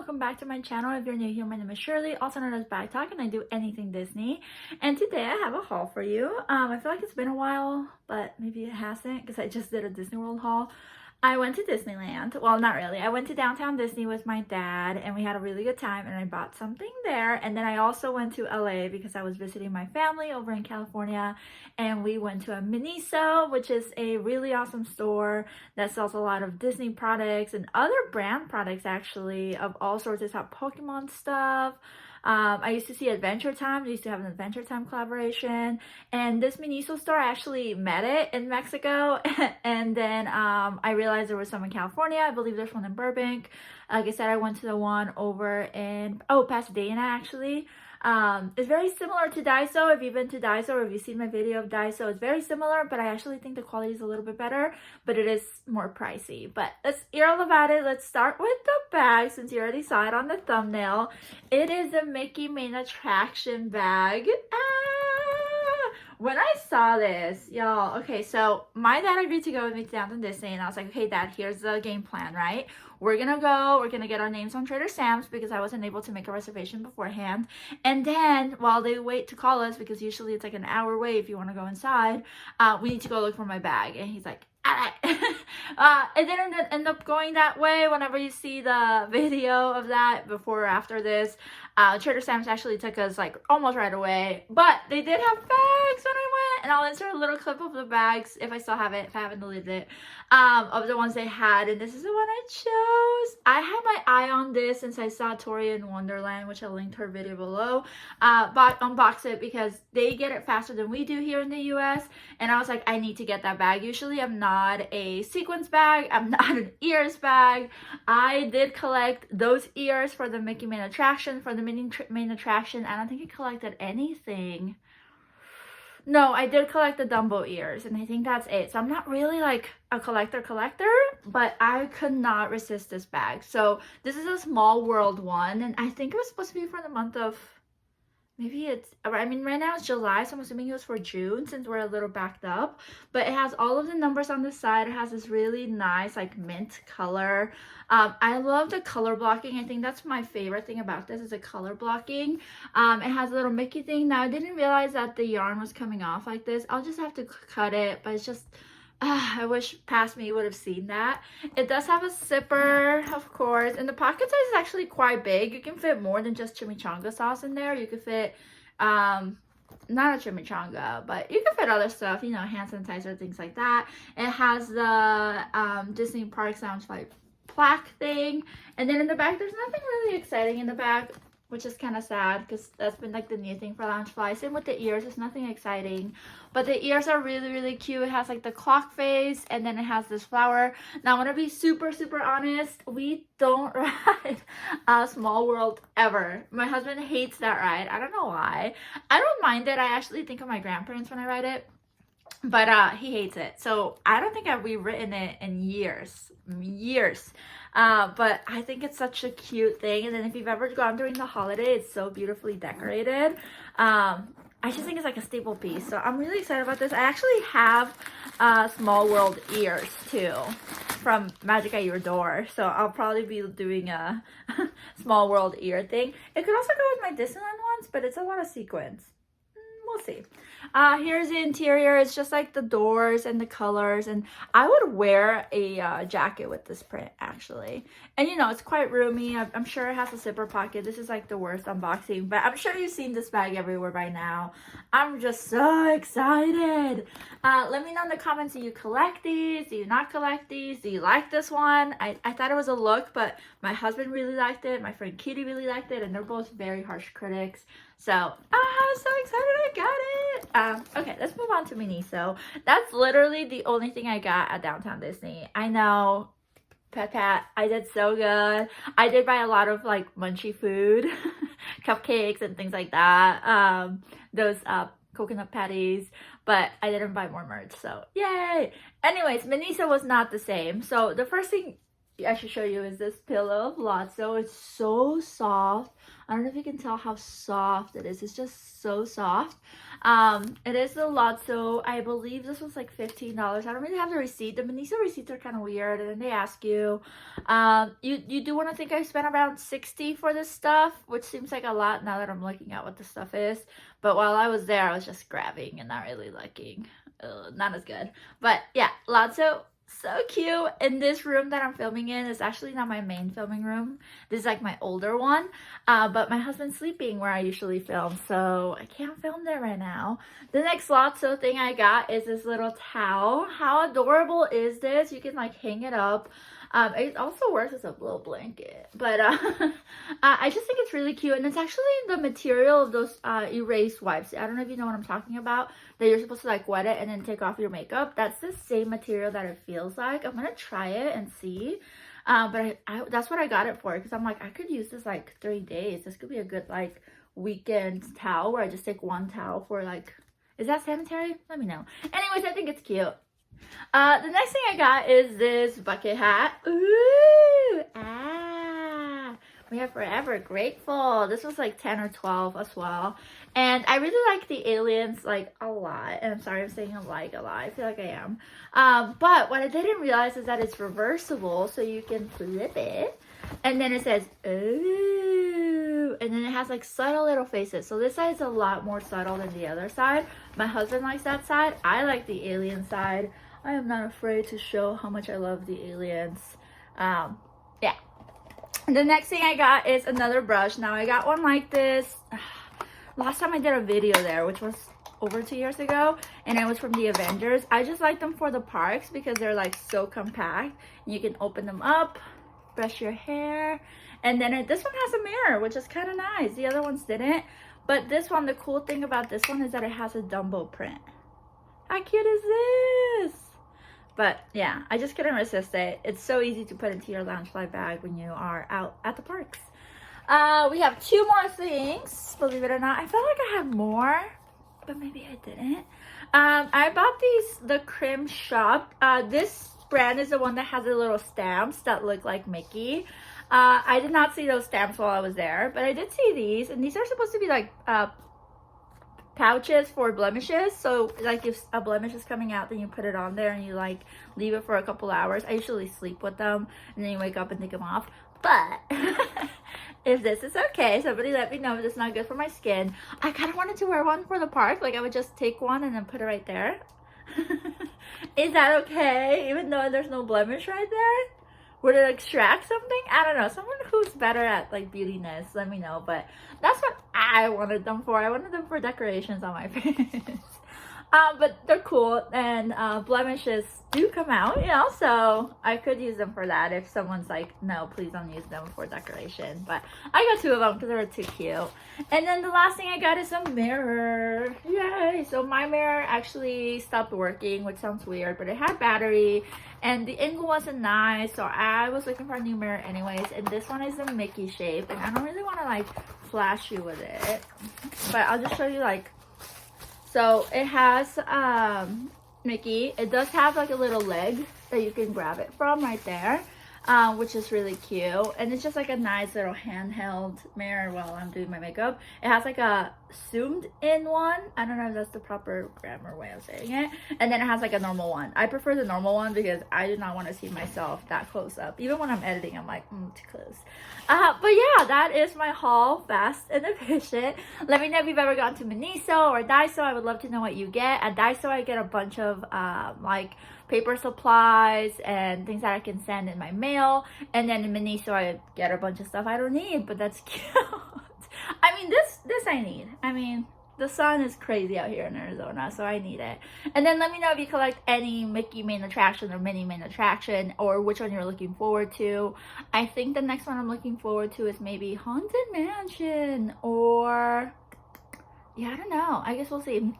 welcome back to my channel. If you're new here, my name is Shirley, also known as Backttalk, and I do anything Disney. And today I have a haul for you. I feel like it's been a while, but maybe it hasn't because I just did a Disney World haul. I went to Disneyland. Well, not really. I went to downtown Disney with my dad and we had a really good time and I bought something there. And then I also went to LA because I was visiting my family over in California, and we went to a Miniso, which is a really awesome store that sells a lot of Disney products and other brand products actually of all sorts. It's got Pokemon stuff. I used to see Adventure Time. They used to have an Adventure Time collaboration. And this Miniso store, I actually met it in Mexico. And then I realized there was some in California. I believe there's one in Burbank. Like I said, I went to the one over in, Pasadena actually. It's very similar to Daiso. If you've been to Daiso or if you've seen my video of Daiso, it's very similar, but I actually think the quality is a little bit better, but it is more pricey. But let's hear all about it. Let's start with the bag since you already saw it on the thumbnail. It is a Mickey Main Attraction bag. When I saw this, y'all, okay, so my dad agreed to go with me to Downtown Disney, and I was like, okay, Dad, here's the game plan, right? We're gonna get our names on Trader Sam's because I wasn't able to make a reservation beforehand. And then while they wait to call us, because usually it's like an hour wait if you want to go inside, we need to go look for my bag. And he's like, all right. It didn't end up going that way. Whenever you see the video of that before or after this, Trader Sam's actually took us like almost right away, but they did have bags when I went, and I'll insert a little clip of the bags if I still have it, if I haven't deleted it, of the ones they had, and this is the one I chose. I had my eye on this since I saw Tori in Wonderland, which I'll link her video below, but unbox it because they get it faster than we do here in the US, and I was like, I need to get that bag. Usually I'm not a sequins bag, I'm not an ears bag. I did collect those ears for the Mickey Main Attraction, for the Main Attraction. I don't think I collected anything. No, I did collect the Dumbo ears, and I think that's it. So I'm not really like a collector, but I could not resist this bag. So this is a Small World one, and I think it was supposed to be for the month of, maybe it's, I mean, right now it's July, so I'm assuming it was for June since we're a little backed up. But it has all of the numbers on the side. It has this really nice like mint color. I love the color blocking. I think that's my favorite thing about this is the color blocking. It has a little Mickey thing. Now I didn't realize that the yarn was coming off like this. I'll just have to cut it, but it's just, I wish past me would have seen that. It does have a zipper, of course, and the pocket size is actually quite big. You can fit more than just chimichanga sauce in there. You could fit, not a chimichanga, but you can fit other stuff, you know, hand sanitizer, things like that. It has the Disney Parks Loungefly plaque thing, and then in the back, there's nothing really exciting in the back, which is kind of sad because that's been like the new thing for Loungefly. Same with the ears, there's nothing exciting, but the ears are really cute. It has like the clock face, and then it has this flower. Now I want to be super honest, we don't ride Small World ever. My husband hates that ride. I don't know why. I don't mind it. I actually think of my grandparents when I ride it, but he hates it. So I don't think we've ridden it in years. But I think it's such a cute thing. And then if you've ever gone during the holiday, it's so beautifully decorated. I just think it's like a staple piece. So I'm really excited about this. I actually have Small World ears too from Magic at Your Door. So I'll probably be doing a Small World ear thing. It could also go with my Disneyland ones, but it's a lot of sequins. We'll see. Here's the interior. It's just like the doors and the colors, and I would wear a jacket with this print actually. And you know, it's quite roomy. I'm sure it has a zipper pocket. This is like the worst unboxing, but I'm sure you've seen this bag everywhere by now. I'm just so excited. Let me know in the comments, do you collect these? Do you not collect these? Do you like this one? I thought it was a look, but my husband really liked it. My friend Kitty really liked it, and they're both very harsh critics. So, I'm so excited I got it. Okay, let's move on to Miniso. That's literally the only thing I got at Downtown Disney. I know, pat, I did so good. I did buy a lot of like munchy food, cupcakes and things like that. Those coconut patties, but I didn't buy more merch, so yay. Anyways, Miniso was not the same. So the first thing I should show you is this pillow of Lotso. It's so soft. I don't know if you can tell how soft it is. It's just so soft. It is the Lotso. I believe this was like $15. I don't really have the receipt. The Miniso receipts are kind of weird, and then they ask you. You do want to think I spent around $60 for this stuff, which seems like a lot now that I'm looking at what the stuff is. But while I was there, I was just grabbing and not really looking. Not as good. But yeah, Lotso. So cute. And this room that I'm filming in is actually not my main filming room. This is like my older one. But my husband's sleeping where I usually film, so I can't film there right now. The next Lotso thing I got is this little towel. How adorable is this? You can like hang it up. It also works as a blow blanket, but I just think it's really cute, and it's actually the material of those erase wipes. I don't know if you know what I'm talking about, that you're supposed to like wet it and then take off your makeup. That's the same material that it feels like. I'm gonna try it and see, but that's what I got it for, because I'm like, I could use this like 3 days. This could be a good like weekend towel where I just take one towel for like, is that sanitary? Let me know. Anyways, I think it's cute. The next thing I got is this bucket hat. Ooh, we are forever grateful. This was like 10 or 12 as well. And I really like the aliens like a lot. And I'm sorry I'm saying like a lot. I feel like I am. But what I didn't realize is that it's reversible. So you can flip it. And then it says, ooh. And then it has like subtle little faces. So this side is a lot more subtle than the other side. My husband likes that side. I like the alien side. I am not afraid to show how much I love the aliens. Yeah. The next thing I got is another brush. Now I got one like this. Last time I did a video there, which was over 2 years ago, and it was from the Avengers. I just like them for the parks because they're like so compact. You can open them up, brush your hair, and then this one has a mirror, which is kind of nice. The other ones didn't, but this one, the cool thing about this one is that it has a Dumbo print. How cute is this? But yeah, I just couldn't resist it. It's so easy to put into your Loungefly bag when you are out at the parks. We have 2 more things, believe it or not. I felt like I had more, but maybe I didn't. I bought the Crim Shop. This brand is the one that has the little stamps that look like Mickey. I did not see those stamps while I was there, but I did see these, and these are supposed to be like pouches for blemishes. So like if a blemish is coming out, then you put it on there and you like leave it for a couple hours. I usually sleep with them and then you wake up and take them off. But if this is okay, somebody let me know if it's not good for my skin. I kind of wanted to wear one for the park. Like I would just take one and then put it right there. Is that okay? Even though there's no blemish right there? Would it extract something? I don't know. Someone who's better at like beautiness, let me know. But that's what I wanted them for. I wanted them for decorations on my face. But they're cool, and blemishes do come out, you know, so I could use them for that if someone's like, no, please don't use them for decoration. But I got 2 of them because they were too cute. And then the last thing I got is a mirror. Yay! So my mirror actually stopped working, which sounds weird, but it had battery and the angle wasn't nice, so I was looking for a new mirror anyways. And this one is a Mickey shape, and I don't really want to like flash you with it, but I'll just show you like. So it has Mickey. It does have like a little leg that you can grab it from right there, which is really cute. And it's just like a nice little handheld mirror while I'm doing my makeup. It has like a zoomed in one. I don't know if that's the proper grammar way of saying it. And then it has like a normal one. I prefer the normal one because I do not want to see myself that close up. Even when I'm editing, I'm like, too close. But yeah, that is my haul, fast and efficient. Let me know if you've ever gone to Miniso or Daiso. I would love to know what you get. At Daiso, I get a bunch of like paper supplies and things that I can send in my mail. And then in Miniso, I get a bunch of stuff I don't need, but that's cute. I mean, this I need. I mean, the sun is crazy out here in Arizona, so I need it. And then let me know if you collect any Mickey main attraction or Minnie main attraction, or which one you're looking forward to. I think the next one I'm looking forward to is maybe Haunted Mansion, or yeah, I don't know. I guess we'll see.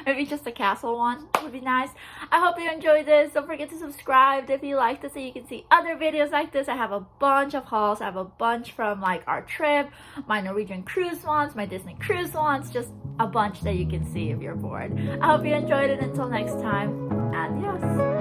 Maybe just a castle one would be nice. I hope you enjoyed this. Don't forget to subscribe if you like this so you can see other videos like this. I have a bunch of hauls. I have a bunch from like our trip, my Norwegian cruise ones, my Disney cruise ones, just a bunch that you can see if you're bored. I hope you enjoyed it. Until next time, adios.